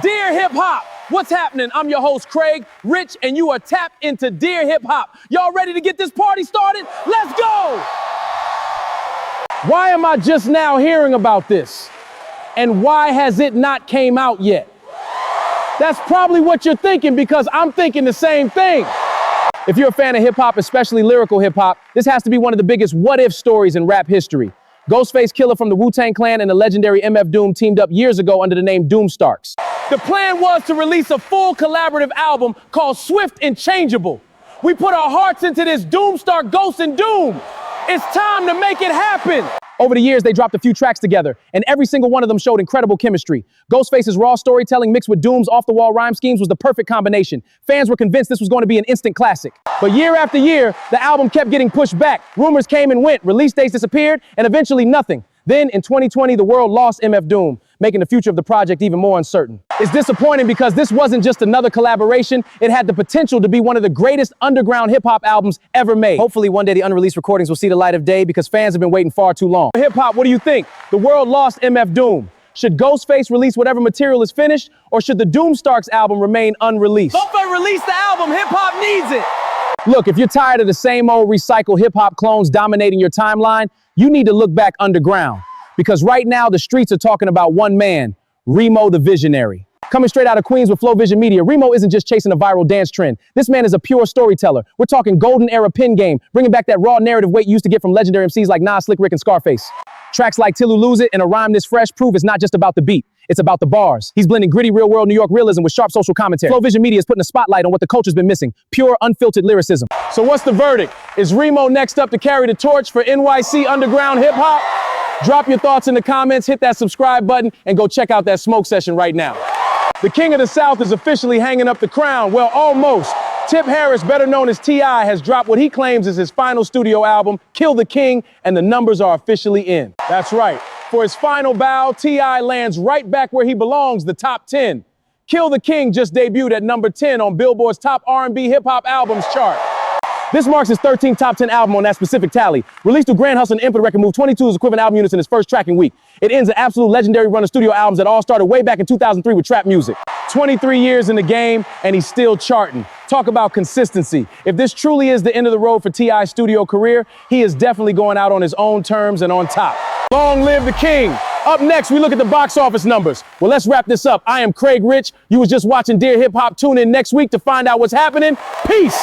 Dear Hip Hop, what's happening? I'm your host, Craig Rich, and you are tapped into Dear Hip Hop. Y'all ready to get this party started? Let's go! Why am I just now hearing about this? And why has it not came out yet? That's probably what you're thinking, because I'm thinking the same thing. If you're a fan of hip hop, especially lyrical hip hop, this has to be one of the biggest what-if stories in rap history. Ghostface Killah from the Wu-Tang Clan and the legendary MF Doom teamed up years ago under the name Doomstarks. The plan was to release a full collaborative album called Swift and Changeable. We put our hearts into this Doomstar Ghost and Doom. It's time to make it happen. Over the years, they dropped a few tracks together, and every single one of them showed incredible chemistry. Ghostface's raw storytelling mixed with Doom's off-the-wall rhyme schemes was the perfect combination. Fans were convinced this was going to be an instant classic. But year after year, the album kept getting pushed back. Rumors came and went, release dates disappeared, and eventually nothing. Then, in 2020, the world lost MF Doom, making the future of the project even more uncertain. It's disappointing because this wasn't just another collaboration. It had the potential to be one of the greatest underground hip-hop albums ever made. Hopefully, one day the unreleased recordings will see the light of day because fans have been waiting far too long. Hip-hop, what do you think? The world lost MF Doom. Should Ghostface release whatever material is finished, or should the Doomstarks album remain unreleased? Vote for release the album. Hip-hop needs it. Look, if you're tired of the same old recycled hip-hop clones dominating your timeline, you need to look back underground. Because right now, the streets are talking about one man, Remmo the Visionary. Coming straight out of Queens with Flow Vision Media, Remmo isn't just chasing a viral dance trend. This man is a pure storyteller. We're talking golden era pen game, bringing back that raw narrative weight you used to get from legendary MCs like Nas, Slick Rick, and Scarface. Tracks like Till You Lose It and A Rhyme This Fresh prove it's not just about the beat. It's about the bars. He's blending gritty real-world New York realism with sharp social commentary. Flow Vision Media is putting a spotlight on what the culture's been missing. Pure, unfiltered lyricism. So what's the verdict? Is Remmo next up to carry the torch for NYC underground hip-hop? Drop your thoughts in the comments, hit that subscribe button, and go check out that smoke session right now. The King of the South is officially hanging up the crown. Well, almost. Tip Harris, better known as T.I., has dropped what he claims is his final studio album, Kill the King, and the numbers are officially in. That's right. For his final bow, T.I. lands right back where he belongs, the top 10. Kill the King just debuted at number 10 on Billboard's top R&B hip-hop albums chart. This marks his 13th top 10 album on that specific tally. Released through Grand Hustle and Input Record moved 22 of his equivalent album units in his first tracking week. It ends an absolute legendary run of studio albums that all started way back in 2003 with trap music. 23 years in the game, and he's still charting. Talk about consistency. If this truly is the end of the road for T.I.'s studio career, he is definitely going out on his own terms and on top. Long live the King. Up next, we look at the box office numbers. Well, let's wrap this up. I am Craig Rich. You was just watching Dear Hip Hop. Tune in next week to find out what's happening. Peace.